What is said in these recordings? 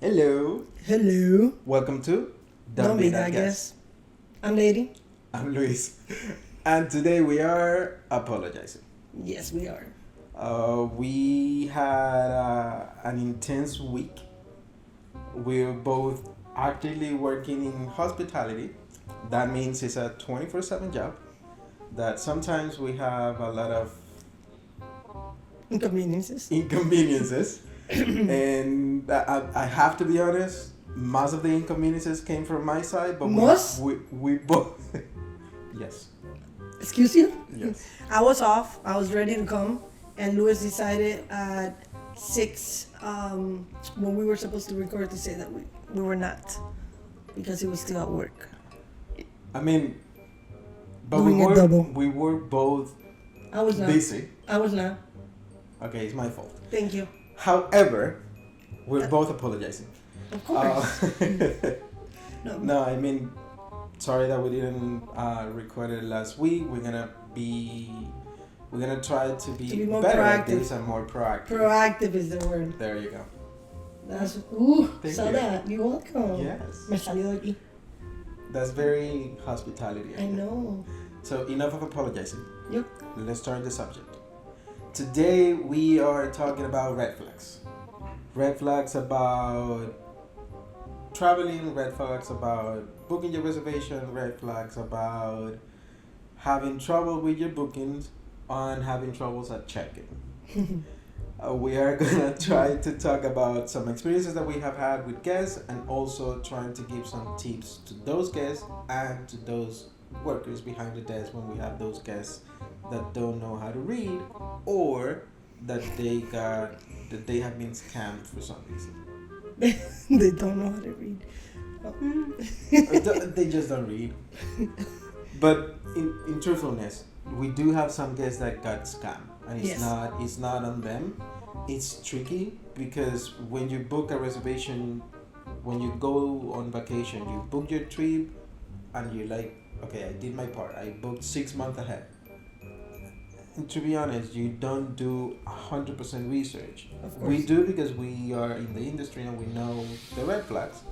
Hello. Hello. Welcome to Don't be that guess. I'm Lady. I'm Luis. And today we are apologizing. Yes, we are. We had an intense week. We're both actively working in hospitality. That means it's a 24/7 job. That sometimes we have a lot of Inconveniences. inconveniences. And I have to be honest, most of the inconveniences came from my side, but Most? we both. Yes. Excuse you? Yes. I was off. I was ready to come. And Louis decided at 6 when we were supposed to record to say that we were not. Because he was still at work. I mean, but Doing a double. we were both I was not. busy. I was not. Okay, it's my fault. Thank you. However, we're both apologizing. Of course. No. No, I mean, sorry that we didn't record it last week. We're gonna try to be more better at proactive. this and more proactive. Proactive is the word. There you go. That's Thank saw you. that. You're welcome. Yes. Me salió de aquí. That's very hospitality. I know. So enough of apologizing. Yep. Let's start the subject. Today we are talking about red flags. Red flags about traveling, red flags about booking your reservation, red flags about having trouble with your bookings, and having troubles at check-in. We are gonna try to talk about some experiences that we have had with guests and also trying to give some tips to those guests and to those workers behind the desk when we have those guests that don't know how to read or that they have been scammed for some reason. They don't know how to read. They just don't read. But in truthfulness, we do have some guests that got scammed, and Yes. it's not on them. It's tricky because when you book a reservation, when you go on vacation, you book your trip, and you're like, okay, I did my part. I booked 6 months ahead. And to be honest, you don't do 100% research. Of course. We do because we are in the industry and we know the red flags.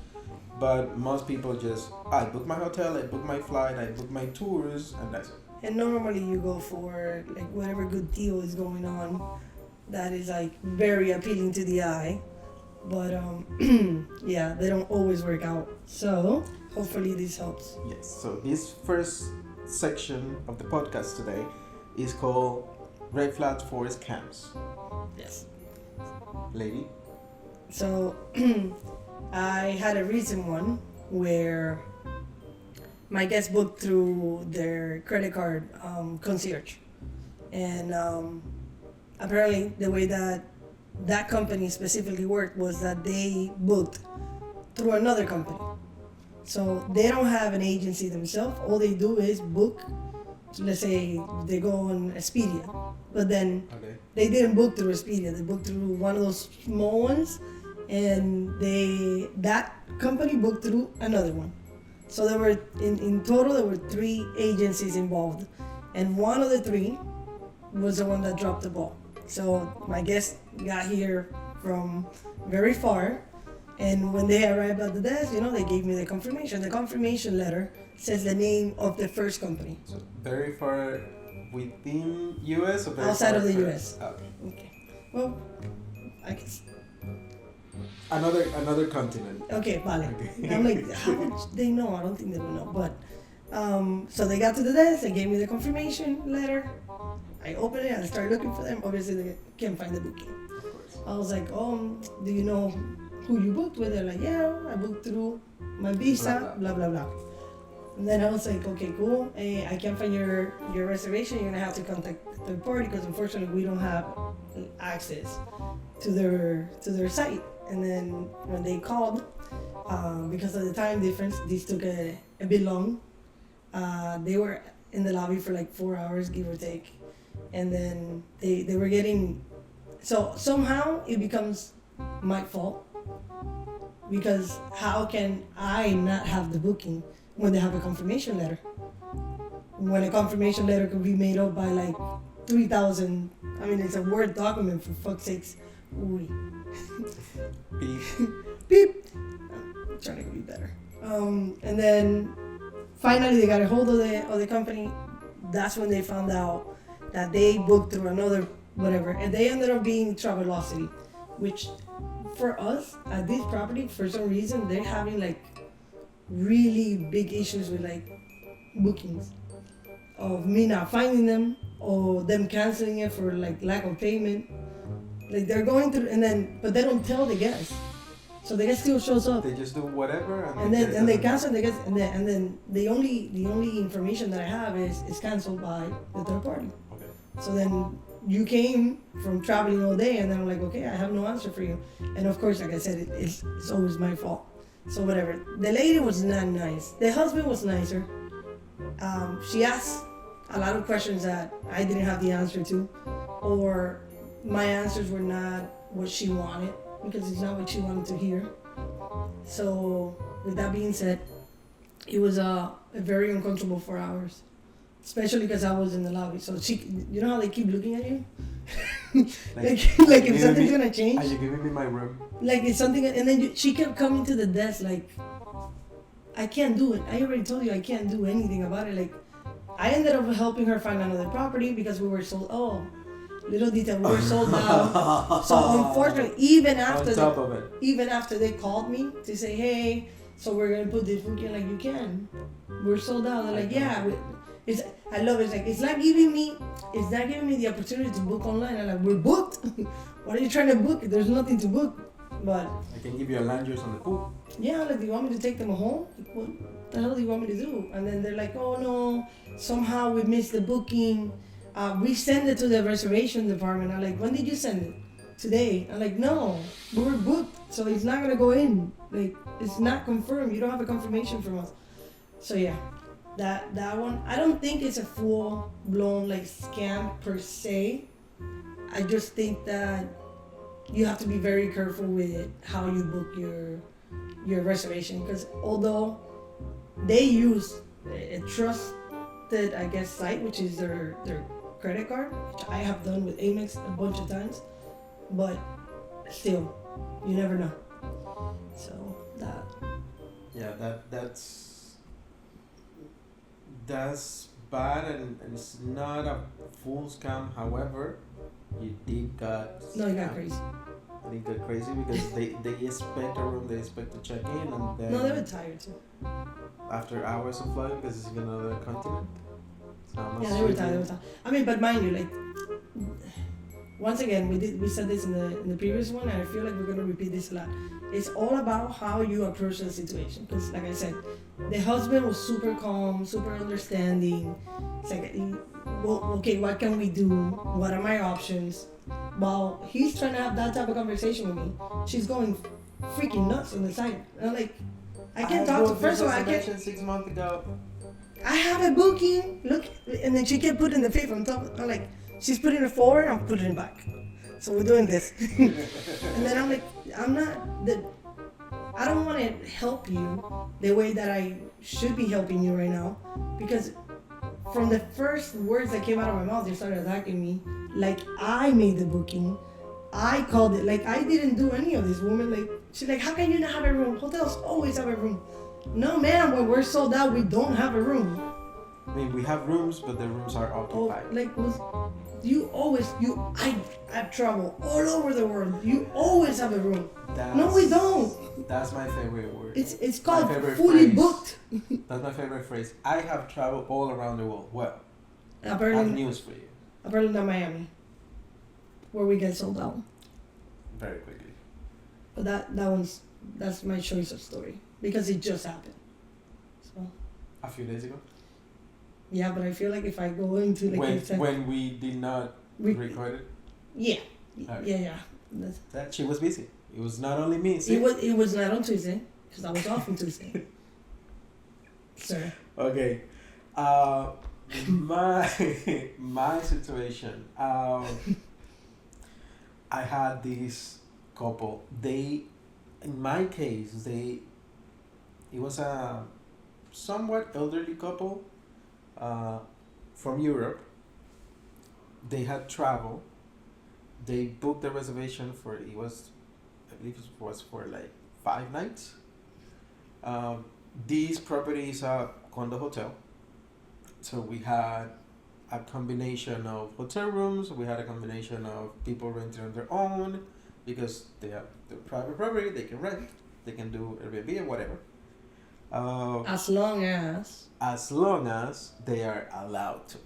But most people just, I book my hotel, I book my flight, I book my tours, and that's it. And normally you go for like whatever good deal is going on that is like very appealing to the eye. But yeah, they don't always work out. So hopefully this helps. Yes. So this first section of the podcast today is called Red Flags for Scams. Yes. Lady? So I had a recent one where my guest booked through their credit card concierge, and apparently the way that company specifically worked was that they booked through another company. So they don't have an agency themselves. All they do is book. So let's say they go on Expedia, but then Okay. they didn't book through Expedia. They booked through one of those small ones, and that company booked through another one. So there were in total there were 3 agencies involved, and one of the 3 was the one that dropped the ball. So my guest got here from very far, and when they arrived at the desk, they gave me the confirmation. The confirmation letter says the name of the first company. So very far within US or very Outside far of the from- US. Okay. Okay. Well, I guess. Another continent. Okay, vale. Okay. I'm like, how would they know? I don't think they would know. But, so they got to the desk, they gave me the confirmation letter. I opened it and I started looking for them. Obviously, they can't find the booking. Of course. I was like, do you know who you booked with? They're like, yeah, I booked through my visa, blah, blah, blah. And then I was like, okay, cool. I can't find your reservation. You're going to have to contact the third party because unfortunately we don't have access to their site. And then when they called, because of the time difference, this took a bit long. They were in the lobby for like 4 hours, give or take. And then they were getting, so somehow it becomes my fault. Because how can I not have the booking when they have a confirmation letter? When a confirmation letter could be made up by like 3,000, I mean, it's a Word document for fuck's sakes, Uy. Beep. Beep. I'm trying to be better. And then finally they got a hold of the company. That's when they found out that they booked through another whatever, and they ended up being Travelocity, which for us at this property, for some reason, they're having like really big issues with like bookings of me not finding them or them canceling it for like lack of payment. Like they're going through, and then but they don't tell the guests, so the guest still shows up. They just do whatever, And then they cancel the guest, and then the only information that I have is canceled by the third party. Okay. So then you came from traveling all day, and then I'm like, okay, I have no answer for you. And of course, like I said, it's always my fault. So whatever. The lady was not nice. The husband was nicer. She asked a lot of questions that I didn't have the answer to, or my answers were not what she wanted because it's not what she wanted to hear. So with that being said, it was a very uncomfortable 4 hours. Especially because I was in the lobby. So she, you know how they keep looking at you? like if something's gonna change. Are you giving me my room? Like it's something, and then she kept coming to the desk like, I can't do it. I already told you I can't do anything about it. Like, I ended up helping her find another property because we were sold. Oh, little detail, we were sold out. So unfortunately, even after they called me to say, hey, so we're gonna put this booking, like you can. We're sold out. They're like, yeah. I love it. It's not giving me the opportunity to book online. I'm like, we're booked. What are you trying to book? There's nothing to book. But I can give you a lanyard on the pool. yeah, like, do you want me to take them home? Like, what the hell do you want me to do? And then they're like, oh no, somehow we missed the booking. We send it to the reservation department. I'm like, when did you send it? Today. I'm like, no, we were booked, so it's not gonna go in. Like, it's not confirmed. You don't have a confirmation from us. So yeah. That one, I don't think it's a full blown like scam per se. I just think that you have to be very careful with how you book your reservation, because although they use a trusted, I guess, site, which is their credit card, which I have done with Amex a bunch of times, but still, you never know. So that. Yeah, that's bad, and it's not a full scam. However, you did got No, you got crazy. I think they're crazy because they expect a room, they expect to check in, and then No, they were tired too. after hours of flying because it's in another continent. So I'm Yeah, they were tired. I mean, but mind you, like, once again, we said this in the previous one, and I feel like we're gonna repeat this a lot. It's all about how you approach the situation. Because, like I said, the husband was super calm, super understanding. It's like, well, okay, what can we do? What are my options? While he's trying to have that type of conversation with me, she's going freaking nuts on the side. And I'm like, I can't talk to. First of all, I can't. 6 months ago. I have a booking. Look, and then she kept putting the paper on top. I'm like, she's putting it forward, I'm putting it back. So we're doing this. And then I'm like, I don't want to help you the way that I should be helping you right now, because from the first words that came out of my mouth, they started attacking me like I made the booking. I called it. Like, I didn't do any of this. Woman, like, she's like, how can you not have a room? Hotels always have a room. No, ma'am, when we're sold out, we don't have a room. I mean, we have rooms, but the rooms are occupied. I've traveled all over the world. You always have a room. That's, no, we don't. That's my favorite word. It's called phrase. fully booked. That's my favorite phrase. I have traveled all around the world. Well, I have apparently news for you. not Miami, where we get sold out. Very quickly. But that's my choice of story because it just happened. So. A few days ago. Yeah, but I feel like if I go into like when we did not record it. Yeah. Okay. Yeah. That she was busy. It was not only me. See? It was not on Tuesday because I was off on Tuesday. Sir. Okay. My situation. I had this couple. In my case, it was a somewhat elderly couple from Europe. They had traveled, They booked the reservation for it was, I believe it was for like 5 nights. This property is a condo hotel, so we had a combination of hotel rooms. We had a combination of people renting on their own because they have the private property. They can rent. They can do Airbnb or whatever. As long as they are allowed to.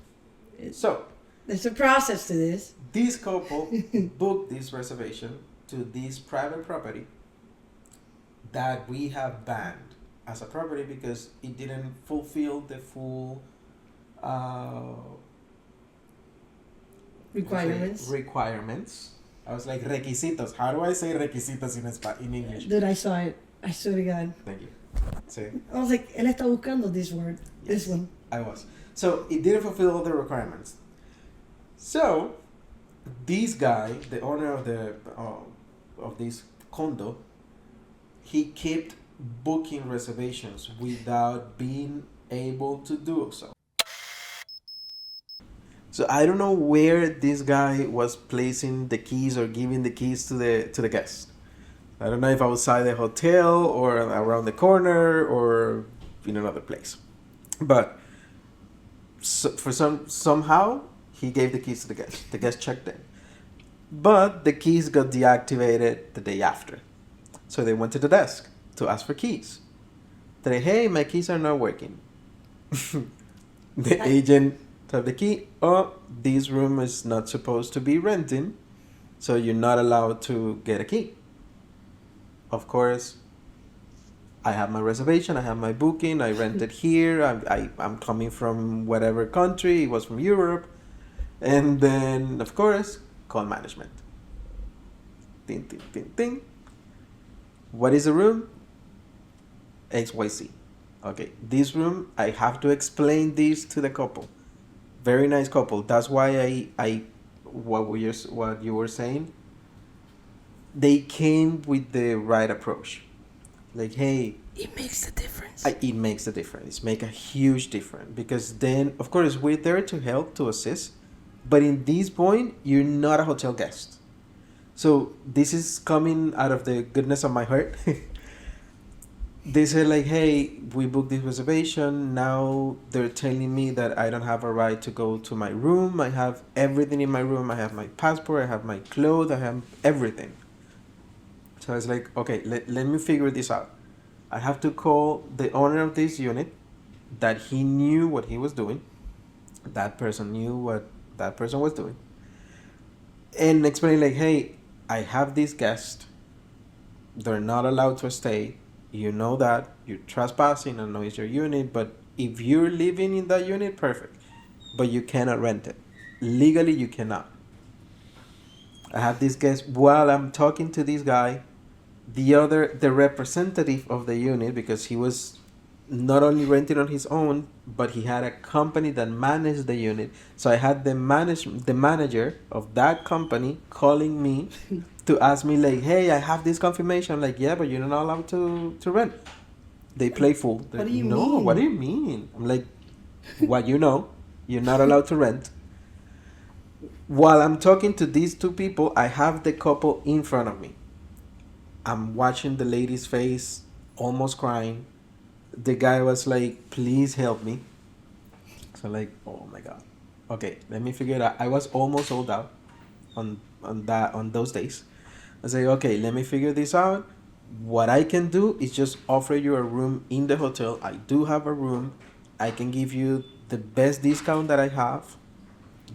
So there's a process to this. this couple booked this reservation to this private property that we have banned as a property because it didn't fulfill the full requirements. I was like requisitos. How do I say requisitos in English? Dude, I saw it. I swear to God. Thank you. See? I was like, él está buscando this word. Yes, This one. I was. So it didn't fulfill all the requirements. So this guy, the owner of this condo, he kept booking reservations without being able to do so. So I don't know where this guy was placing the keys or giving the keys to the guest. I don't know if outside the hotel or around the corner or in another place. But somehow he gave the keys to the guest. The guest checked in. But the keys got deactivated the day after. So they went to the desk to ask for keys. They say, hey, my keys are not working. The agent told the key, oh, this room is not supposed to be renting, so you're not allowed to get a key. Of course, I have my reservation, I have my booking, I rented here, I'm coming from whatever country, it was from Europe. And then, of course, call management. Ding, ding, ding, ding. What is the room? XYZ. Okay, this room, I have to explain this to the couple. Very nice couple. That's why what you were saying, they came with the right approach. Like, hey, it makes a difference. It makes a difference. It makes a huge difference because then, of course, we're there to help, to assist. But in this point, you're not a hotel guest. So this is coming out of the goodness of my heart. They said like, hey, we booked this reservation. Now they're telling me that I don't have a right to go to my room. I have everything in my room. I have my passport. I have my clothes. I have everything. So I was like, okay, let me figure this out. I have to call the owner of this unit that he knew what he was doing. That person knew what that person was doing. And explain like, hey, I have this guest. They're not allowed to stay. You know that. You're trespassing. I know it's your unit. But if you're living in that unit, perfect. But you cannot rent it. Legally, you cannot. I have this guest. While I'm talking to this guy, the representative of the unit, because he was not only renting on his own, but he had a company that managed the unit. So I had the manager of that company calling me to ask me like, hey, I have this confirmation. I'm like, yeah, but you're not allowed to rent. They play fool. What do you no, mean? What do you mean? I'm like, what you know? You're not allowed to rent. While I'm talking to these two people, I have the couple in front of me. I'm watching the lady's face, almost crying. The guy was like, please help me. So like, oh my God. Okay, let me figure it out. I was almost sold out on those days. I say, okay, let me figure this out. What I can do is just offer you a room in the hotel. I do have a room. I can give you the best discount that I have.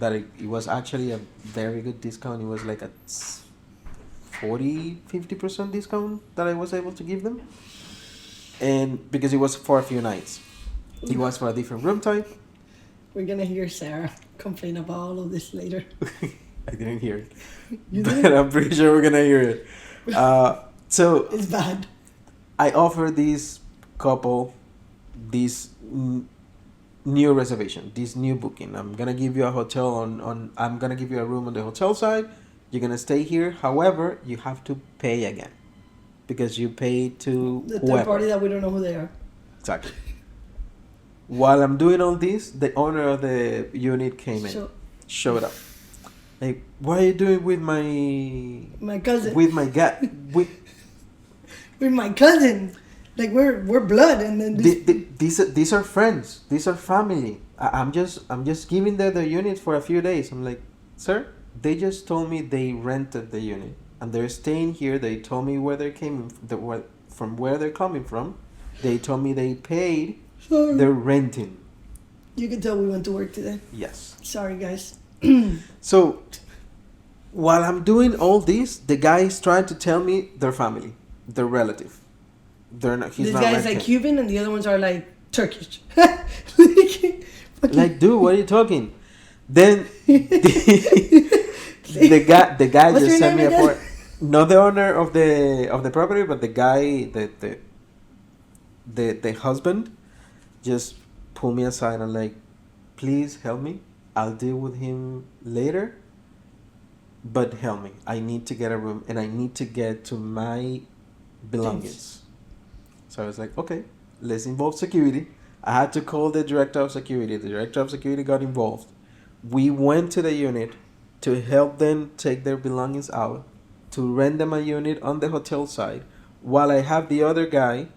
It was actually a very good discount. It was like a 40-50% discount that I was able to give them. And because it was for a few nights. It was for a different room type. We're going to hear Sarah complain about all of this later. I didn't hear it. You but didn't? I'm pretty sure we're going to hear it. So It's bad. I offer this couple this new reservation, this new booking. I'm going to give you a hotel I'm going to give you a room on the hotel side. You're going to stay here. However, you have to pay again. Because you pay to The whoever. third party that we don't know who they are. Exactly. While I'm doing all this, the owner of the unit came in, showed up. Like, what are you doing with My cousin. with my guy? With With my cousin. Like we're blood, and then these are friends. These are family. I'm just giving them the unit for a few days. I'm like, sir, they just told me they rented the unit and they're staying here. They told me where they came from where they're coming from. They told me they paid. sorry. They're renting. You can tell we went to work today. Yes. Sorry, guys. So while I'm doing all this, the guy is trying to tell me their family, their relative. They're not. He's This not guy's renting. like Cuban, and the other ones are like Turkish. Like, dude, what are you talking? Then the guy What's just your sent me name a again? port. Not the owner of the property, but the guy, the husband, just pulled me aside and like, please help me. I'll deal with him later. But help me. I need to get a room and I need to get to my belongings. So I was like, okay, let's involve security. I had to call the director of security. The director of security got involved. We went to the unit to help them take their belongings out, to rent them a unit on the hotel side, while I have the other guy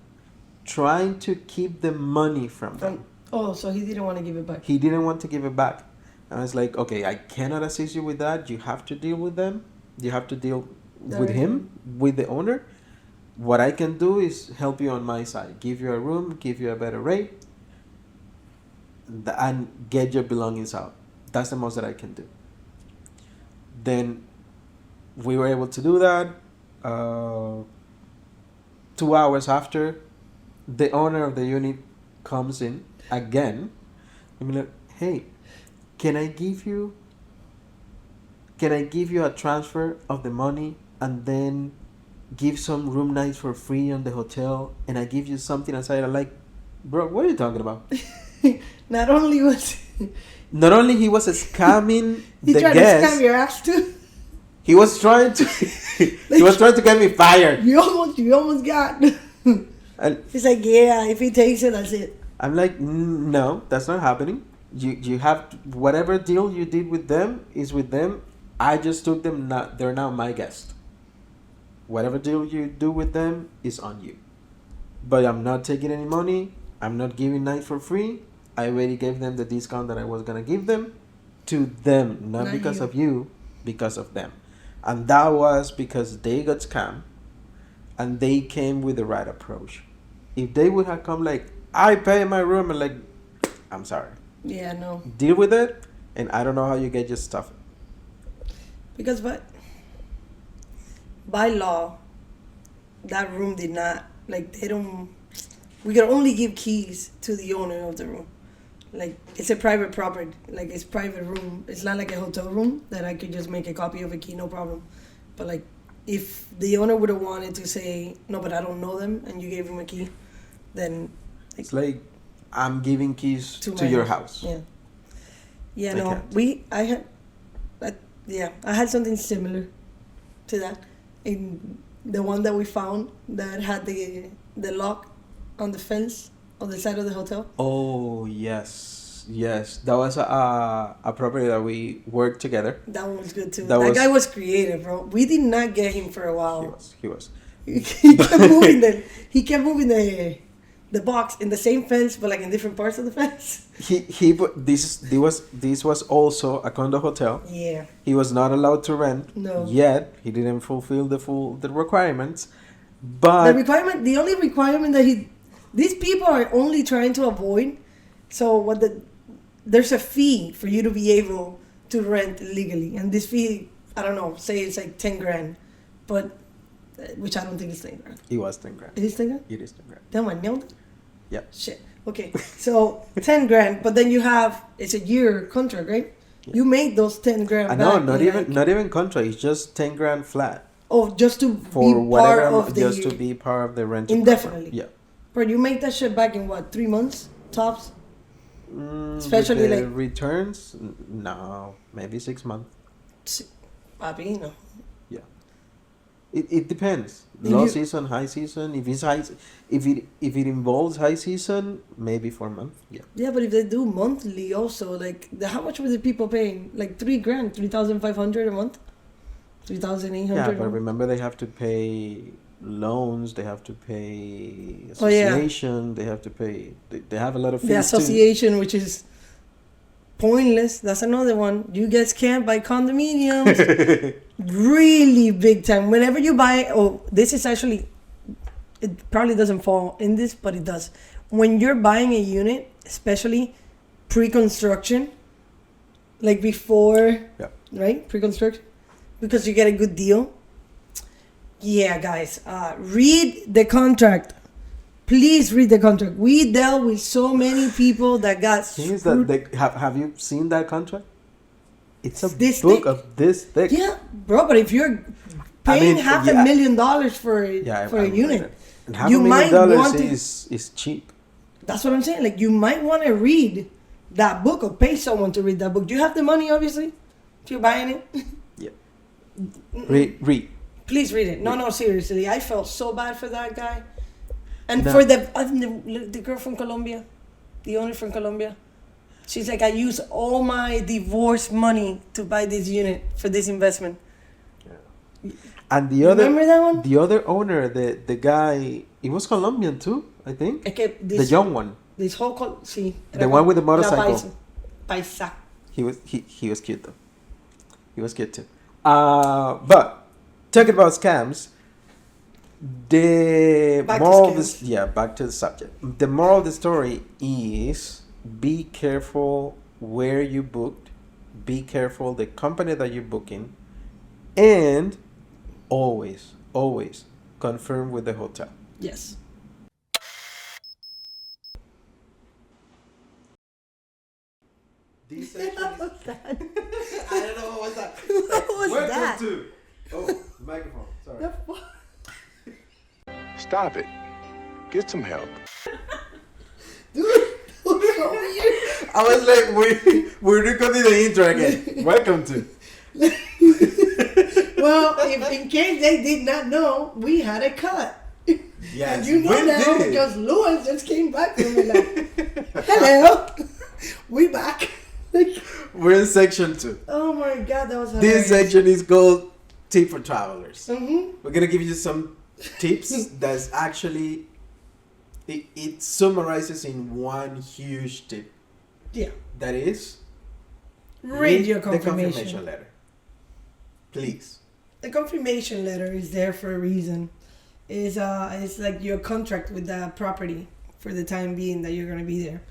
trying to keep the money from them. Oh, so he didn't want to give it back. He didn't want to give it back. And I was like, okay, I cannot assist you with that. You have to deal with them. You have to deal with him, with the owner. What I can do is help you on my side. Give you a room, give you a better rate, and get your belongings out. That's the most that I can do. Then we were able to do that. 2 hours after, the owner of the unit comes in again. I'm like, hey, can I give you a transfer of the money and then give some room nights for free on the hotel, and I give you something aside? I'm like, bro, what are you talking about? Not only was Not only he was scamming he the tried to guests, scam your ass too. he was trying to get me fired. You almost got. And He's like, yeah, if he takes it, that's it. I'm like, no, that's not happening. You have whatever deal you did with them is with them. I just took them. Not they're now my guest. Whatever deal you do with them is on you. But I'm not taking any money. I'm not giving night for free. I already gave them the discount that I was gonna give them to them, not because you. of you, because of them. And that was because they got scammed and they came with the right approach. If they would have come like, I pay my room, and like, I'm sorry. Yeah, no. Deal with it, and I don't know how you get your stuff. Because by law, that room did not, like, they don't, we could only give keys to the owner of the room. Like, it's a private property, like, it's private room. It's not like a hotel room that I could just make a copy of a key, no problem. But, like, if the owner would have wanted to say, no, but I don't know them, and you gave him a key, then... It's like, I'm giving keys to my your house. Yeah. Yeah, They no, can't. I had something similar to that. In the one that we found that had the lock on the fence on the side of the hotel. Oh, yes. That was a property that we worked together. That one was good too. That Guy was creative, bro. We did not get him for a while. He was. He kept moving the box in the same fence, but like in different parts of the fence. This was also a condo hotel. Yeah. He was not allowed to rent. No. Yet he didn't fulfill the requirements. But The only requirement that these people are only trying to avoid. So there's a fee for you to be able to rent legally, and this fee, I don't know, say it's like 10 grand, but which I don't think is 10 grand. it was 10 grand. It is 10 grand? It is 10 grand. Damn, I nailed it. Yeah. Shit. Okay, so 10 grand, but then you have, it's a year contract, right? Yeah. You made those 10 grand I know, back. not even contract. It's just 10 grand flat Oh, just to for be whatever, part of the just year. to be part of the rental. Indefinitely. Yeah. But you make that shit back in what, 3 months tops? with Especially the like returns. No, maybe 6 months. Papi, no. Yeah. It depends. And Low you- season, high season. If it involves high season, maybe for a month. Yeah. Yeah, but if they do monthly also, like how much were the people paying? Like $3,000, 3,500 a month, 3,800. Yeah, a but month? remember they have to pay loans. They have to pay Oh, yeah. association. They have to pay. They have a lot of fees The association, which is pointless. That's another one. You get scammed by condominiums. Really big time. Whenever you buy, this is actually, it probably doesn't fall in this, but it does. When you're buying a unit, especially pre-construction, like before, Yeah. right? Pre-construction, because you get a good deal. Yeah, guys, read the contract. Please read the contract. We dealt with so many people that got Thing is screwed. that have you seen that contract? It's a This book thick. of this thick. Yeah, bro, but if you're I paying mean, half yeah. $1 million for Yeah, for I a read unit, it. And half you $1 might million want to. is cheap. That's what I'm saying. Like you might want to read that book or pay someone to read that book. Do you have the money, obviously, if you're buying it? Yeah. Read. Please read it. No, seriously. I felt so bad for that guy, and No. for the girl from Colombia, the owner from Colombia. She's like, I used all my divorce money to buy this unit for this investment. And the other Remember that one? the other owner, the guy, he was Colombian too, I think. Es que The this, young one. this whole sí. The one with the motorcycle. Paisa. He was cute though. He was cute too. But talking about scams, the Back to moral of scams. back to the subject. The moral of the story is be careful where you booked, be careful the company that you're booking, and always confirm with the hotel. Yes. This section is, What's that? I don't know what was that. What was Welcome that? to the microphone. Sorry. The fu- Stop it. Get some help. Dude, that was so weird. I was like, we're recording the intro again. Welcome to. Well, if in case they did not know, we had a cut. Yes, And you know we now did. because Louis just came back and we're like, hello, we back. We're in section 2. Oh my God, that was This hilarious. section is called Tip for Travelers. Mm-hmm. We're gonna give you some tips that's actually it summarizes in one huge tip. Yeah. That is Read your the confirmation. letter. Please. The confirmation letter is there for a reason. It's like your contract with the property for the time being that you're gonna be there.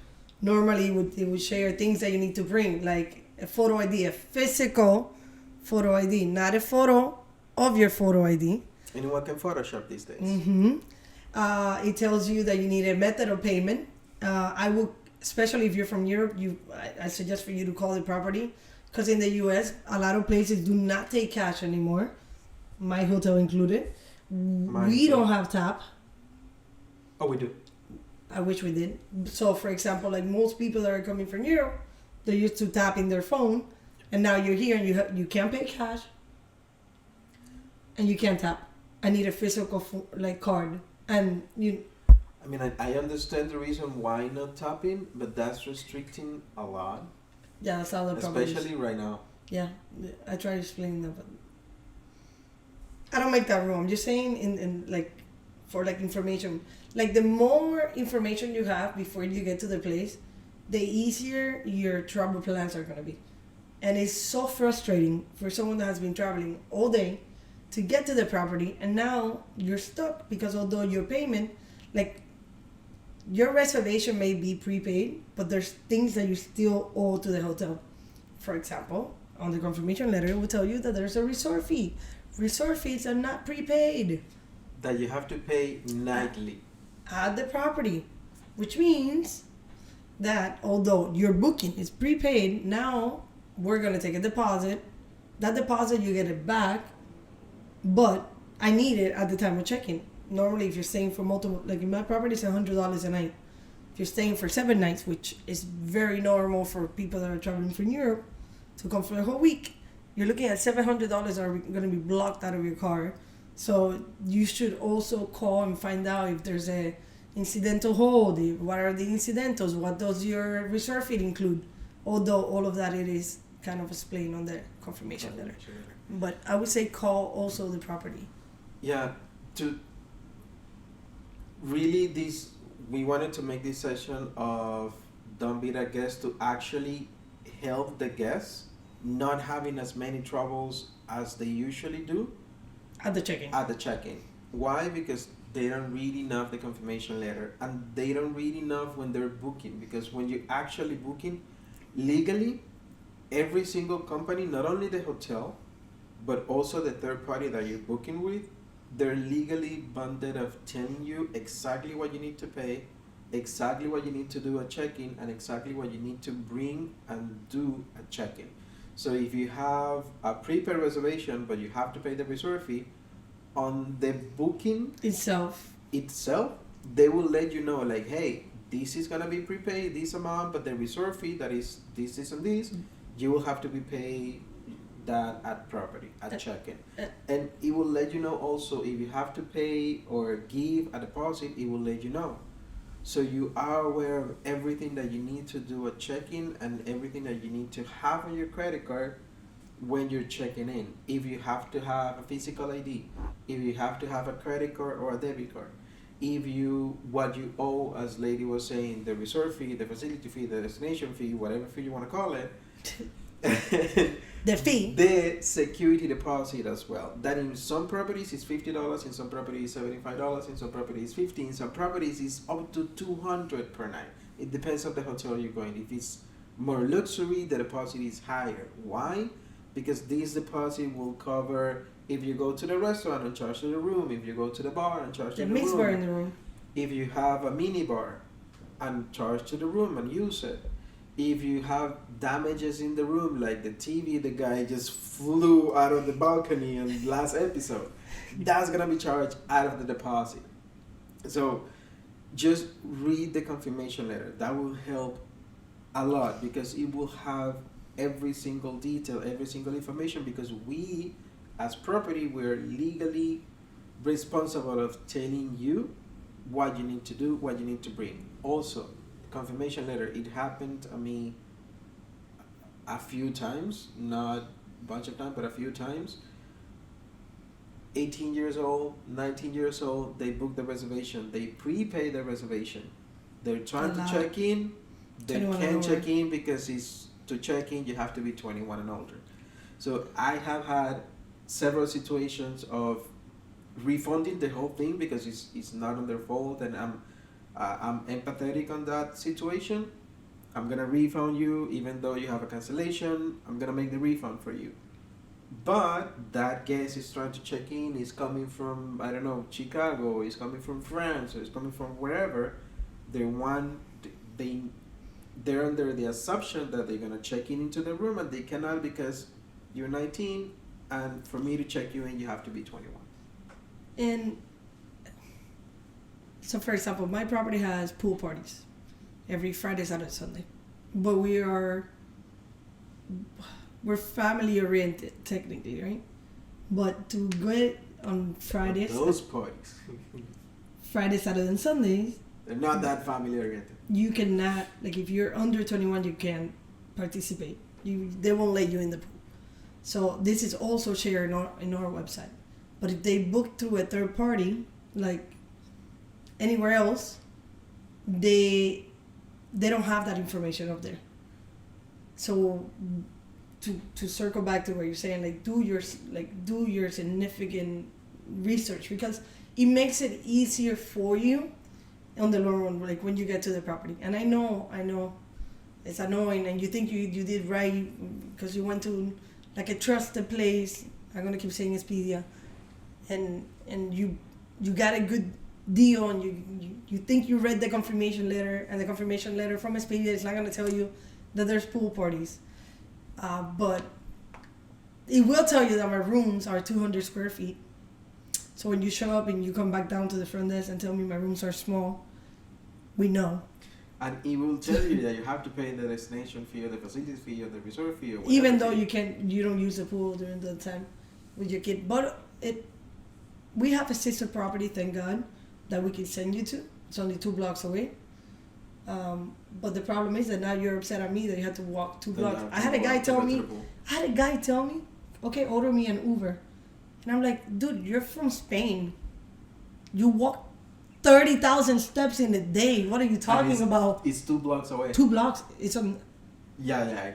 Normally, it would share things that you need to bring, like a photo ID, a physical photo ID, not a photo of your photo ID. Anyone can Photoshop these days. Mm-hmm. It tells you that you need a method of payment. I will, especially if you're from Europe, I suggest for you to call the property, because in the U.S. a lot of places do not take cash anymore, my hotel included. Mine We too. don't have tap. Oh, we do. I wish we did. So, for example, like most people that are coming from Europe, they're used to tapping their phone, and now you're here and you can't pay cash, and you can't tap. I need a physical card, and you. I mean, I understand the reason why not tapping, but that's restricting a lot, Yeah, that's all the problem. especially right now. Yeah, I try to explain that, but I don't make that rule. I'm just saying in like for like information. Like the more information you have before you get to the place, the easier your travel plans are gonna be. And it's so frustrating for someone that has been traveling all day to get to the property and now you're stuck because although your payment, like your reservation may be prepaid, but there's things that you still owe to the hotel. For example, on the confirmation letter, it will tell you that there's a resort fee. Resort fees are not prepaid That you have to pay nightly. at the property, which means that although your booking is prepaid, now we're going to take a deposit. That deposit, you get it back, but I need it at the time of check-in. Normally, if you're staying for multiple, like in my property, it's $100 a night. If you're staying for 7 nights, which is very normal for people that are traveling from Europe to come for the whole week, you're looking at $700 are going to be blocked out of your car. So you should also call and find out if there's a incidental hold. What are the incidentals? What does your reserve fee include? Although all of that it is kind of explained on the confirmation letter. But I would say call also the property. Yeah, to really this, we wanted to make this session of Don't Be That Guest to actually help the guests not having as many troubles as they usually do At the check-in. at the check-in. Why? Because they don't read enough the confirmation letter, and they don't read enough when they're booking, because when you're actually booking legally, every single company, not only the hotel but also the third party that you're booking with, they're legally bonded of telling you exactly what you need to pay, exactly what you need to do at check-in, and exactly what you need to bring and do at check-in. So if you have a prepaid reservation but you have to pay the reserve fee, on the booking Itself. itself, they will let you know, like, hey, this is gonna be prepaid, this amount, but the reserve fee that is this and this, you will have to be paid that at property, at check-in. And it will let you know also if you have to pay or give a deposit, it will let you know. So you are aware of everything that you need to do at check-in and everything that you need to have on your credit card when you're checking in. If you have to have a physical ID, if you have to have a credit card or a debit card, if you, what you owe, as lady was saying, the reserve fee, the facility fee, the destination fee, whatever fee you want to call it, The fee. the security deposit as well. That in some properties is $50, in some properties $75, in some properties $50, in some properties is up to $200 per night. It depends on the hotel you're going. If it's more luxury, the deposit is higher. Why? Because this deposit will cover if you go to the restaurant and charge to the room, if you go to the bar and charge to The the mixed room, bar in the room. if you have a mini bar and charge to the room and use it, if you have damages in the room, like the TV, the guy just flew out of the balcony in the last episode, that's gonna be charged out of the deposit. So just read the confirmation letter. That will help a lot because it will have every single detail, every single information, because we as property, we're legally responsible of telling you what you need to do, what you need to bring. Also, confirmation letter, it happened to me a few times, not a bunch of times, but a few times. 18 years old, 19 years old, they book the reservation, they prepay the reservation. They're trying to check in, they 21 and can't older. check in because to check in you have to be 21 and older. So I have had several situations of refunding the whole thing because it's not on their fault, and I'm empathetic on that situation. I'm gonna refund you even though you have a cancellation. I'm gonna make the refund for you. But that guest is trying to check in, is coming from, I don't know, Chicago, is coming from France, or is coming from wherever. They're under the assumption that they're gonna check in into the room, and they cannot because you're 19, and for me to check you in, you have to be 21. And so, for example, my property has pool parties every Friday, Saturday, Sunday, but we're family oriented technically, right? But to go on Fridays, Those parties, Friday, Saturday, and Sundays, they're not that family oriented. you cannot, like, if you're under 21, you can't participate. They won't let you in the pool. So this is also shared in our website. But if they book through a third party, like anywhere else, they don't have that information up there. So to circle back to what you're saying, do your significant research, because it makes it easier for you on the long run, like when you get to the property. And I know it's annoying, and you think you did right because you went to like a trusted place. I'm gonna keep saying Expedia, and you got a good deal, and you think you read the confirmation letter, and the confirmation letter from Expedia is not gonna tell you that there's pool parties, but it will tell you that my rooms are 200 square feet. So when you show up and you come back down to the front desk and tell me my rooms are small, we know. And it will tell you that you have to pay the destination fee or the facility fee or the resort fee or whatever. Even though you don't use the pool during the time with your kid, but we have a sister property, thank God, that we can send you to. It's only 2 blocks away. But the problem is that now you're upset at me that you had to walk 2 blocks. I had a guy tell me, okay, order me an Uber. And I'm like, dude, you're from Spain. You walk 30,000 steps in a day. What are you talking about? It's 2 blocks away. 2 blocks. It's on. Yeah,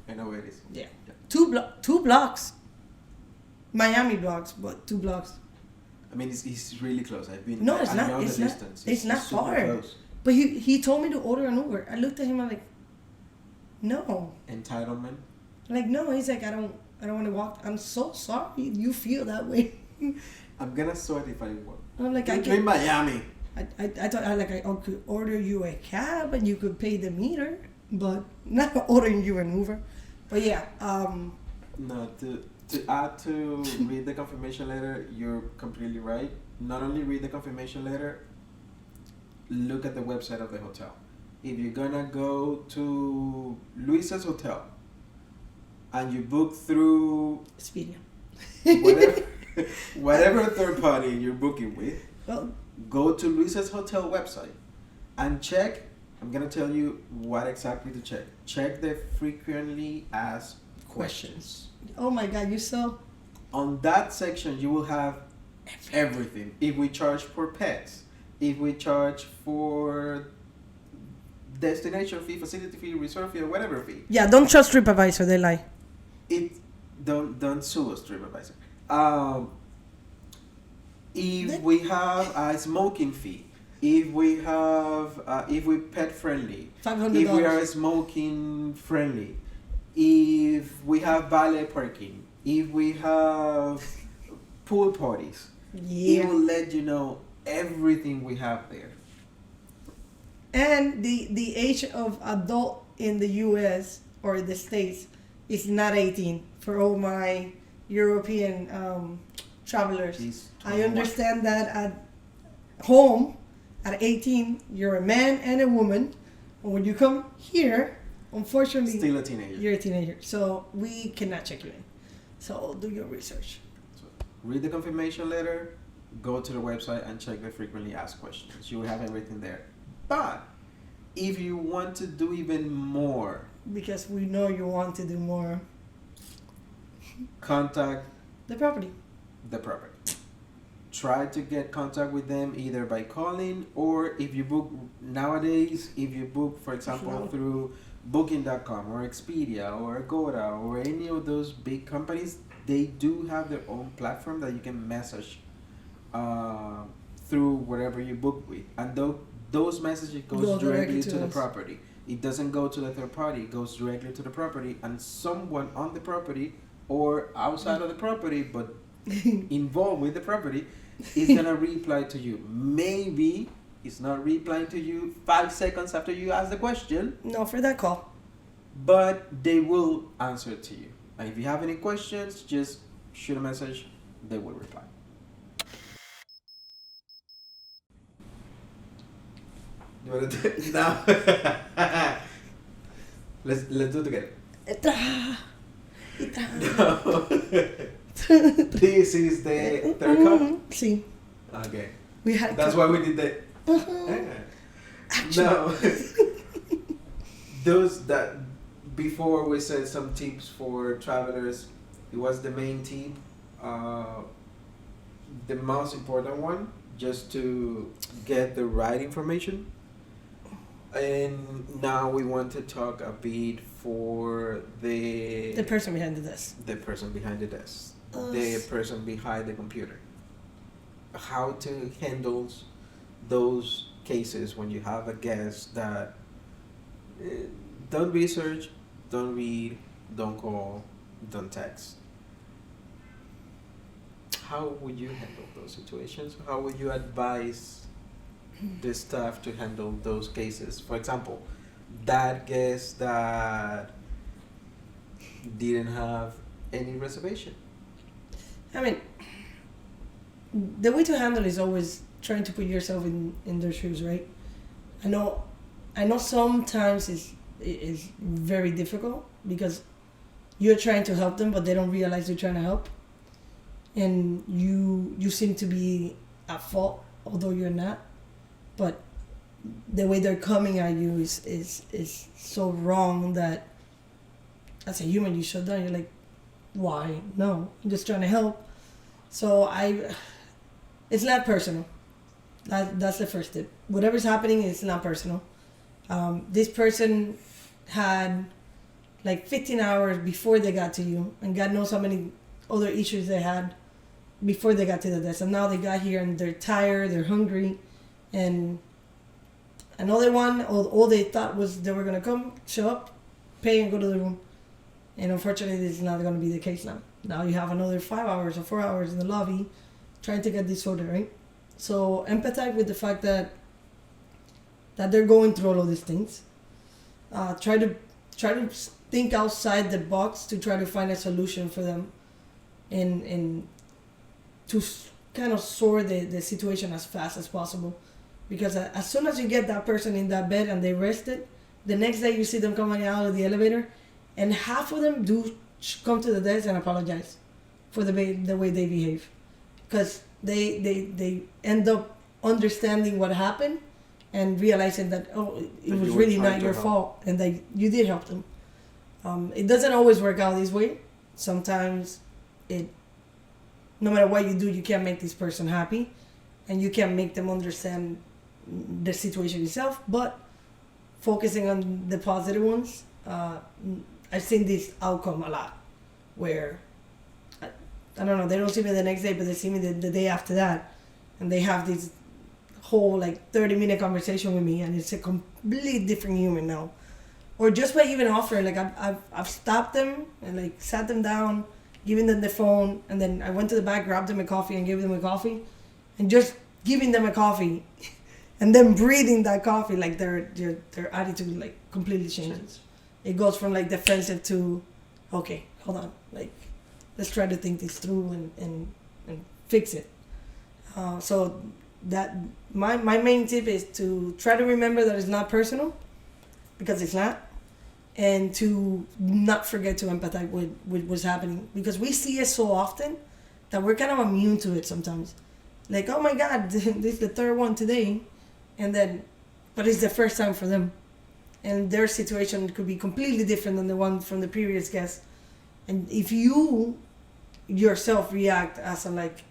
I know where it is. Yeah. 2 blocks. Miami blocks, but 2 blocks. I mean, it's really close. I've been. No, it's I not. know It's the not. distance. It's not super far. close. But he told me to order an Uber. I looked at him. I'm like, no. Entitlement. Like, no. He's like, I don't want to walk. I'm so sorry. You feel that way. I'm gonna sort if I want. I'm like, You're in Miami. I thought I could order you a cab and you could pay the meter, but not ordering you an Uber. But yeah, No, to add to read the confirmation letter, you're completely right. Not only read the confirmation letter, look at the website of the hotel. If you're gonna go to Luisa's Hotel and you book through Expedia. whatever third party you're booking with, Well, go to Luisa's Hotel website and check. I'm gonna tell you what exactly to check. Check the frequently asked questions. oh my God, you saw. On that section, you will have everything. If we charge for pets, if we charge for destination fee, facility fee, resort fee, or whatever fee, Yeah, don't trust TripAdvisor. They lie. it don't sue us, TripAdvisor. If we have a smoking fee, if we pet friendly, $500. if we are smoking friendly, if we have valet parking, if we have pool parties, it Yeah. will let you know everything we have there. And the age of adult in the U.S. or the States is not 18 for all my European travelers. It's I 21. understand that at home, at 18, you're a man and a woman. And when you come here, unfortunately, Still a teenager. you're a teenager. So we cannot check you in. So do your research. So read the confirmation letter, go to the website and check the frequently asked questions. You will have everything there. But if you want to do even more, Because we know you want to do more. contact The property. the property. Try to get contact with them either by calling or if you book nowadays, if you book, for example, Sure. through Booking.com or Expedia or Agoda or any of those big companies, they do have their own platform that you can message through whatever you book with, and those messages goes directly to the us. property. It doesn't go to the third party; it goes directly to the property, and someone on the property or outside of the property, but involved with the property, is gonna reply to you. Maybe it's not replying to you 5 seconds after you ask the question, No, for that call. but they will answer to you. And if you have any questions, just shoot a message. They will reply. You wanna do it now? let's do it together. No. This is the third cup. See, Okay. we had. That's why we did that. Actually. No. Those that before we said some tips for travelers. It was the main tip. The most important one, just to get the right information. And now we want to talk a bit for The person behind the desk. the person behind the desk, Us. the person behind the computer. How to handle those cases when you have a guest that don't research, don't read, don't call, don't text. How would you handle those situations? How would you advise the staff to handle those cases? For example, that guest that didn't have any reservation. I mean, the way to handle is always trying to put yourself in their shoes, right? I know sometimes it's very difficult because you're trying to help them, but they don't realize you're trying to help. and you seem to be at fault, although you're not. But the way they're coming at you is so wrong that as a human you shut down. You're like, why? No, I'm just trying to help. So it's not personal. That's the first tip. Whatever's happening, it's not personal. This person had like 15 hours before they got to you, and God knows how many other issues they had before they got to the desk. And now they got here and they're tired, they're hungry, and all they thought was they were gonna come, show up, pay, and go to the room. And unfortunately, this is not gonna be the case now. Now you have another 5 hours or 4 hours in the lobby trying to get this order, right? So empathize with the fact that they're going through all of these things. Try to think outside the box to try to find a solution for them, and to kind of sort the situation as fast as possible. Because as soon as you get that person in that bed and they rested, the next day you see them coming out of the elevator, and half of them do come to the desk and apologize for the way they behave, because they end up understanding what happened and realizing that it was really not your fault and that you did help them. It doesn't always work out this way. Sometimes no matter what you do, you can't make this person happy, and you can't make them understand the situation yourself. But focusing on the positive ones, I've seen this outcome a lot, where I don't know, they don't see me the next day, but they see me the day after that, and they have this whole like 30-minute conversation with me, and it's a completely different human now. Or just by even offering, like I've stopped them and like sat them down, giving them the phone, and then I went to the back, grabbed them a coffee, and gave them a coffee, and just giving them a coffee, and then breathing that coffee, like their attitude like completely changes. It goes from like defensive to, okay, hold on, like let's try to think this through and fix it. So that my main tip is to try to remember that it's not personal, because it's not, and to not forget to empathize with what's happening, because we see it so often that we're kind of immune to it sometimes. Like, oh my God, this is the third one today, but it's the first time for them, and their situation could be completely different than the one from the previous guest. And if you yourself react as a like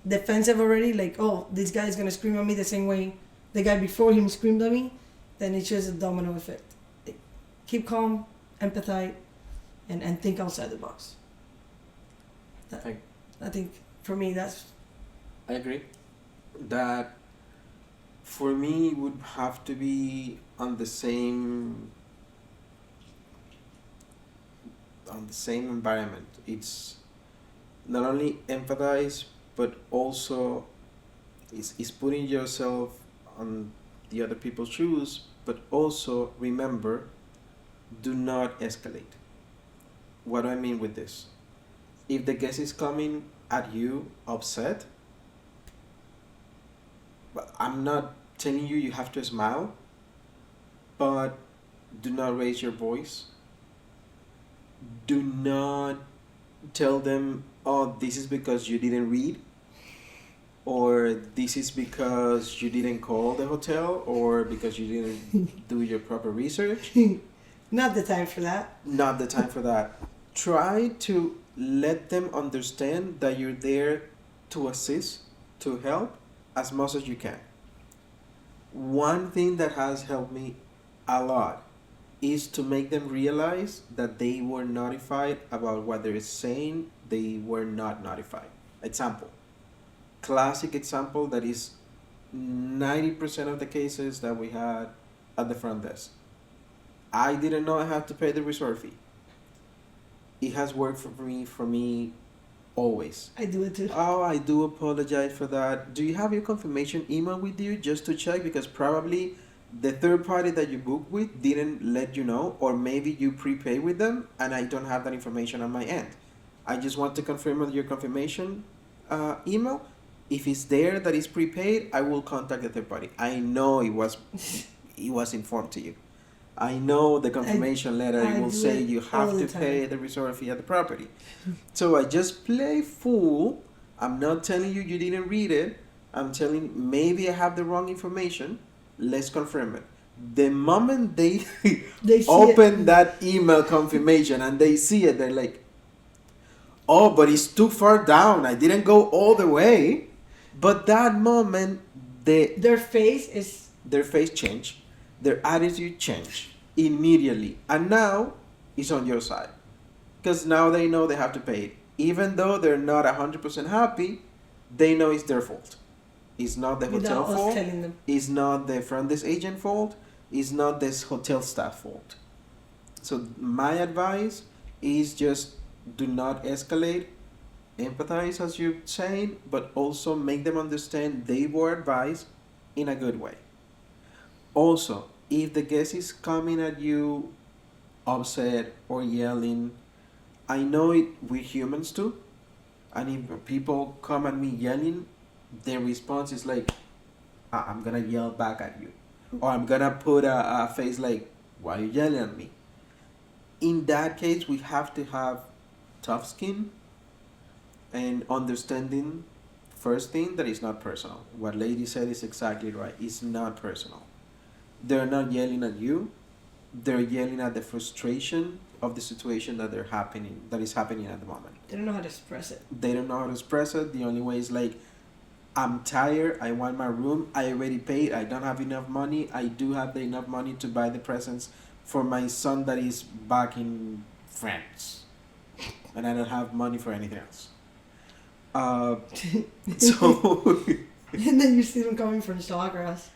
defensive already, like, oh, this guy is gonna scream at me the same way the guy before him screamed at me, then it's just a domino effect. Keep calm, empathize, and think outside the box. I think for me I agree. That for me would have to be on the same environment. It's not only empathize, but also is putting yourself on the other people's shoes, but also remember, do not escalate. What do I mean with this? If the guest is coming at you upset, but I'm not telling you have to smile, but do not raise your voice. Do not tell them, oh, this is because you didn't read, or this is because you didn't call the hotel, or because you didn't do your proper research. Not the time for that. Not the time for that. Try to let them understand that you're there to assist, to help as much as you can. One thing that has helped me a lot is to make them realize that they were notified about what they're saying they were not notified. Example. Classic example that is 90% of the cases that we had at the front desk. I didn't know I had to pay the resort fee. It has worked for me always. I do it too. Oh, I do apologize for that. Do you have your confirmation email with you just to check? Because probably the third party that you booked with didn't let you know, or maybe you prepay with them and I don't have that information on my end. I just want to confirm your confirmation email. If it's there that is prepaid, I will contact the third party. I know it was informed to you. I know the confirmation letter will say you have to pay the resort fee at the property. So I just play fool I'm not telling you didn't read it. I'm telling maybe I have the wrong information. Let's confirm it. The moment they They see open it. that email confirmation and they see it, they're like, oh, but it's too far down. I didn't go all the way. But that moment, Their face is their face changed, their attitude changed immediately, and now it's on your side, because now they know they have to pay it, even though they're not 100% happy. They know it's their fault. It's not the hotel without us fault. telling them. It's not the front desk agent fault. It's not this hotel staff fault. So my advice is just do not escalate. Empathize, as you're saying, but also make them understand they were advised in a good way. Also, if the guest is coming at you upset or yelling, I know it. We're humans too, and if people come at me yelling, their response is like, I'm gonna yell back at you, or I'm gonna put a face like, why are you yelling at me? In that case, we have to have tough skin and understanding. First thing, that is not personal. What lady said is exactly right. It's not personal. They're not yelling at you. They're yelling at the frustration of the situation that is happening at the moment. They don't know how to express it. They don't know how to express it. The only way is like, I'm tired. I want my room. I already paid. I don't have enough money. I do have enough money to buy the presents for my son that is back in France, and I don't have money for anything else. So And then you see them coming from Sawgrass.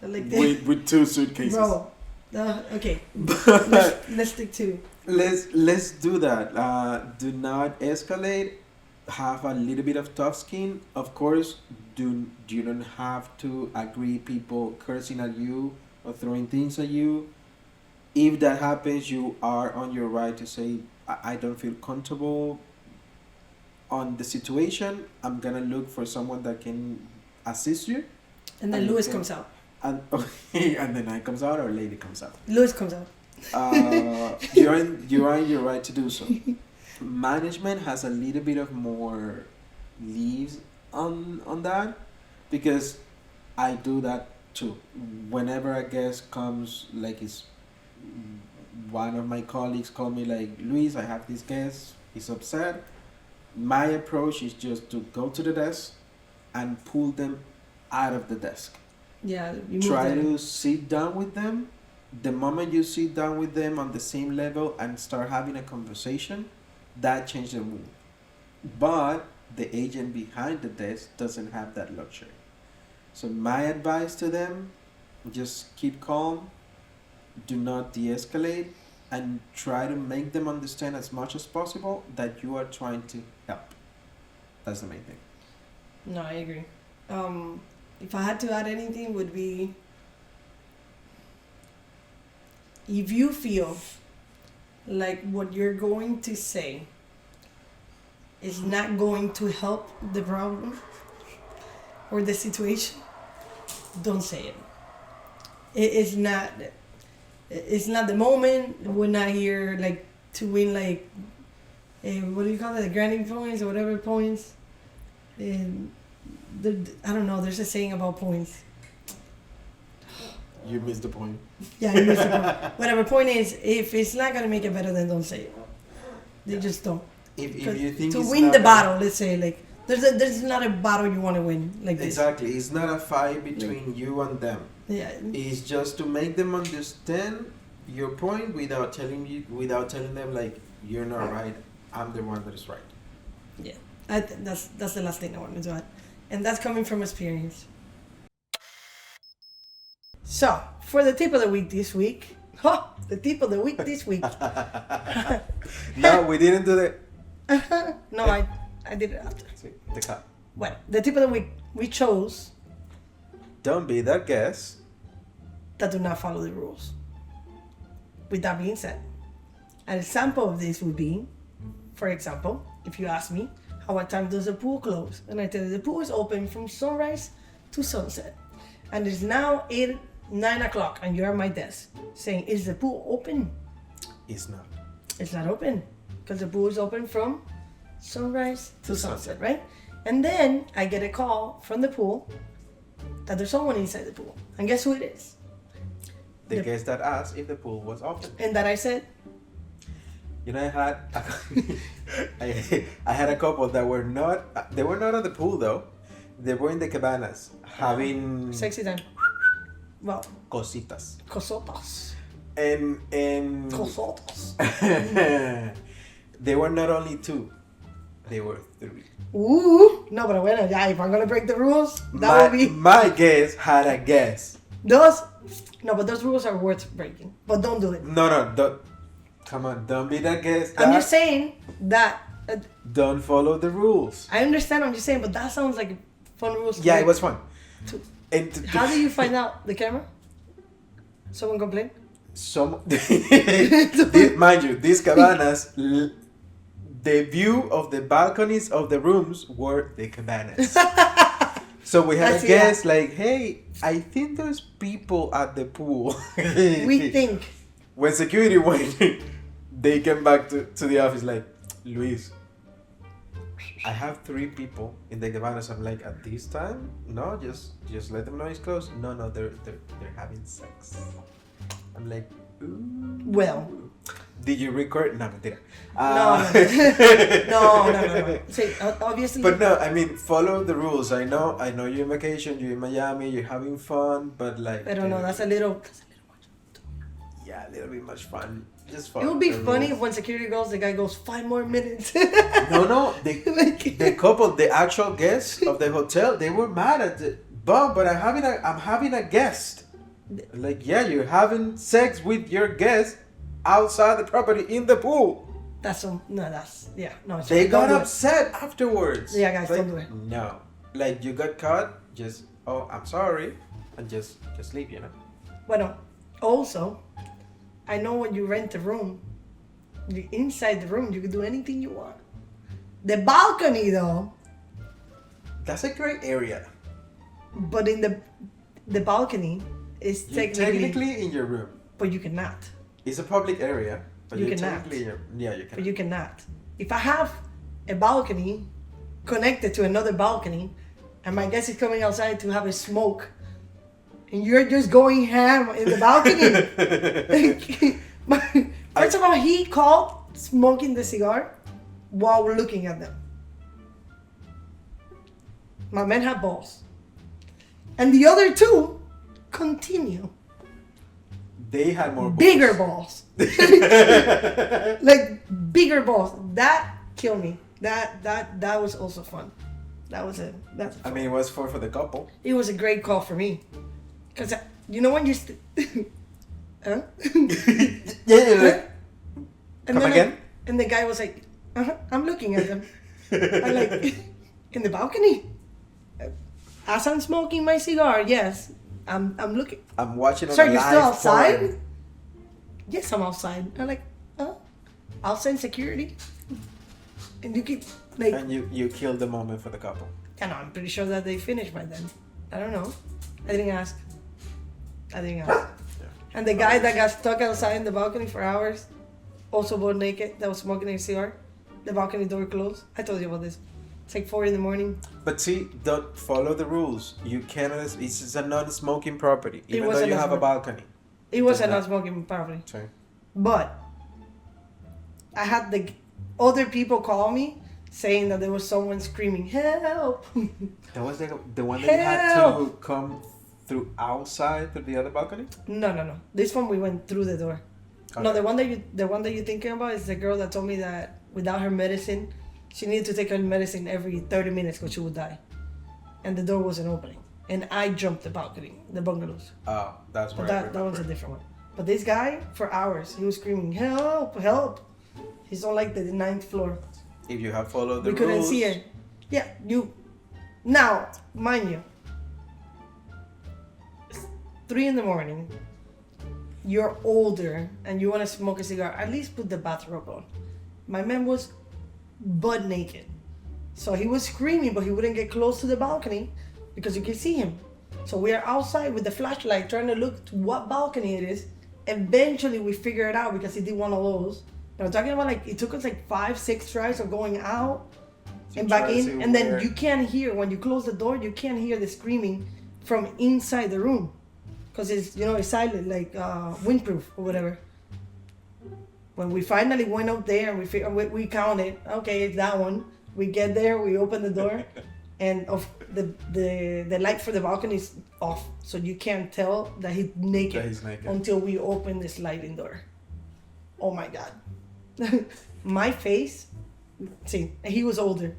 Like they, with two suitcases. bro. Okay, But let's stick to. let's do that. Do not escalate. Have a little bit of tough skin. Of course, you don't have to agree people cursing at you or throwing things at you. If that happens, you are on your right to say, I don't feel comfortable on the situation. I'm gonna look for someone that can assist you. And then And Lewis okay. comes out. And and the night comes out or lady comes out. Lewis comes out. You're in your right to do so. Management has a little bit of more leaves on that, because I do that too. Whenever a guest comes, like it's one of my colleagues call me like, Luis, I have this guest, he's upset. My approach is just to go to the desk and pull them out of the desk. Yeah, you move Try them. to sit down with them. The moment you sit down with them on the same level and start having a conversation, that changes the mood. But the agent behind the desk doesn't have that luxury. So my advice to them, just keep calm, do not de-escalate, and try to make them understand as much as possible that you are trying to help. That's the main thing. No, I agree. If I had to add anything, would be if you feel like what you're going to say is not going to help the problem or the situation, don't say it. It's not the moment. We're not here like to win like what do you call it, the granny points or whatever points. And I don't know, there's a saying about points. You missed the point. Yeah, you missed the point. Whatever point is, if it's not gonna make it better, then don't say it. They just don't. If 'Cause you think to it's win not the a- battle, let's say like there's not a battle you want to win like this. Exactly. It's not a fight between you and them. Yeah. It's just to make them understand your point without telling them like, you're not right. I'm the one that is right. Yeah. That's the last thing I wanted to add, and that's coming from experience. So for the tip of the week this week, the tip of the week this week. No, we didn't do that. No, I did it after. The cut. Well, the tip of the week, we chose Don't be that guest. that do not follow the rules. With that being said, an example of this would be, for example, if you ask me, what time does the pool close? And I tell you the pool is open from sunrise to sunset. And it's now 9 o'clock and you're at my desk saying, is the pool open? It's not. It's not open because the pool is open from sunrise to sunset, right? And then I get a call from the pool that there's someone inside the pool. And guess who it is? The guest that asked if the pool was open. And that I said, You know, I had a couple that were not. They were not at the pool though. They were in the cabanas having sexy time. Well, cositas. cosotas. And Cosotas. they were not only 2. They were 3. Ooh. No, but bueno, yeah, if I'm going to break the rules, that would be... My guest had a guess. Those... No, but those rules are worth breaking. But don't do it. No, don't. Come on, don't be that guest. I'm just saying that... Don't follow the rules. I understand what you're saying, but that sounds like fun rules. Yeah, it was fun. How do you find out? The camera? Someone complained? Mind you, these cabanas, the view of the balconies of the rooms were the cabanas. So we had a guess like, hey, I think there's people at the pool. We think. When security went, they came back to the office like, Luis, I have 3 people in the cabanas. I'm like, at this time? No, just let them know it's closed. No, they're having sex. I'm like, ooh. Well. Did you record? No, mentira. No. See, obviously. But no, I mean, follow the rules. I know you're on vacation, you're in Miami, you're having fun, but like. I don't know, that's a little much. Yeah, a little bit much fun. Just follow. It would be the funny rules. if when security goes, the guy goes 5 more minutes. No, the couple, the actual guests of the hotel, they were mad at it. But I'm having a guest. Like, yeah, you're having sex with your guest outside the property in the pool. They got upset afterwards. Yeah, guys, like, don't do it. No, like you got caught. Just I'm sorry, and just leave. You know. Bueno, also, I know when you rent a room, inside the room you can do anything you want. The balcony though. That's a great area. But in the balcony is technically in your room. But you cannot. It's a public area. But you cannot. You can. But you cannot. If I have a balcony connected to another balcony, and my guest is coming outside to have a smoke, and you're just going ham in the balcony. First of all, he called smoking the cigar while we're looking at them. My men have balls. And the other 2 continue. They had more balls. Bigger balls. Like bigger balls. That killed me. That was also fun. That's fun. I mean, it was for the couple. It was a great call for me. Because, you know when you... Huh? Yeah. And Come again? And the guy was like, I'm looking at them. I'm like, in the balcony? As I'm smoking my cigar, yes. I'm looking. I'm watching on Sir, the you're live still outside? porn. Yes, I'm outside. I'm like, I'll send security. And you keep, like... And you killed the moment for the couple. Yeah, no, I'm pretty sure that they finished by then. I don't know. I didn't ask. Yeah. And the guy that got stuck outside in the balcony for hours, also butt naked, that was smoking a cigar. The balcony door closed. I told you about this. It's like 4 a.m. But see, don't follow the rules. You cannot. It's a non-smoking property, even though you have a balcony. It was a non-smoking property. Sorry. But I had the other people call me saying that there was someone screaming, "Help!" That was the one that you had to come through outside through the other balcony. No. This one we went through the door. Okay. No, the one that you're thinking about is the girl that told me that without her medicine, she needed to take her medicine every 30 minutes because she would die, and the door wasn't opening. And I jumped the balcony, the bungalows. Oh, that's right. That one's a different one. But this guy, for hours, he was screaming, "Help! Help!" He's on like the 9th floor. If you have followed the rules, we couldn't see it. Yeah, now, mind you, it's 3 a.m. You're older and you want to smoke a cigar. At least put the bathrobe on. My man was butt naked, so he was screaming, but he wouldn't get close to the balcony because you can see him. So we are outside with the flashlight trying to look to what balcony it is. Eventually we figure it out because he did one of those. But I'm talking about like it took us like 5-6 tries of going out, and back try to see in, and then where- you can't hear when you close the door. You can't hear the screaming from inside the room, because it's it's silent, like windproof or whatever. When we finally went up there and we counted, okay, it's that one. We get there, we open the door, and the light for the balcony is off, so you can't tell that he's naked, until we open the sliding door. Oh my God. My face, see, he was older.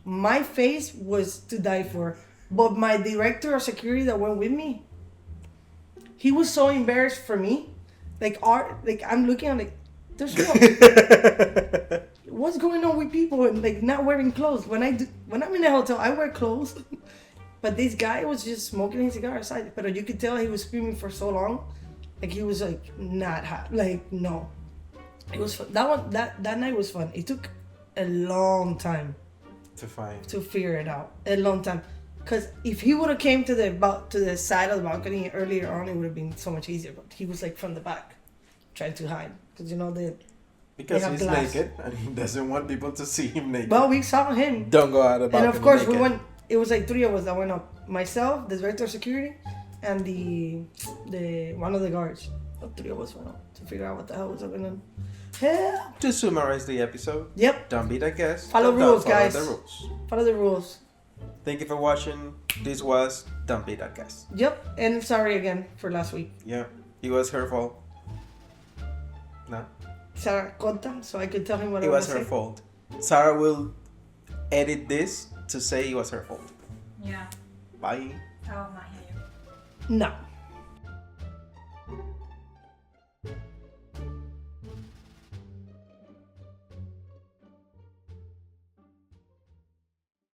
My face was to die for. But my director of security that went with me, he was so embarrassed for me. I'm looking at there's what's going on with people and not wearing clothes. When I'm in a hotel, I wear clothes. But this guy was just smoking his cigar outside. But you could tell he was screaming for so long. He was not hot. No. It was fun. That night was fun. It took a long time to figure it out. A long time. Because if he would have came to the side of the balcony earlier on, it would have been so much easier. But he was from the back, trying to hide. Because because have he's glass. naked and he doesn't want people to see him naked. Well, we saw him. Don't go out about it. And of course, naked. we went. It was three of us that went up. Myself, the director of security, and the one of the guards. The three of us went up to figure out what the hell was going on. Yeah. To summarize the episode, Yep. don't be the guest. Follow rules, guys. Follow the rules. Follow the rules. Thank you for watching. This was Don't Be That Guest. Yep. And sorry again for last week. Yeah, it was her fault. No, Sarah conta, so I could tell him what I it want was to her say. fault. Sarah will edit this to say it was her fault. Yeah. Bye. I will not hear you. No.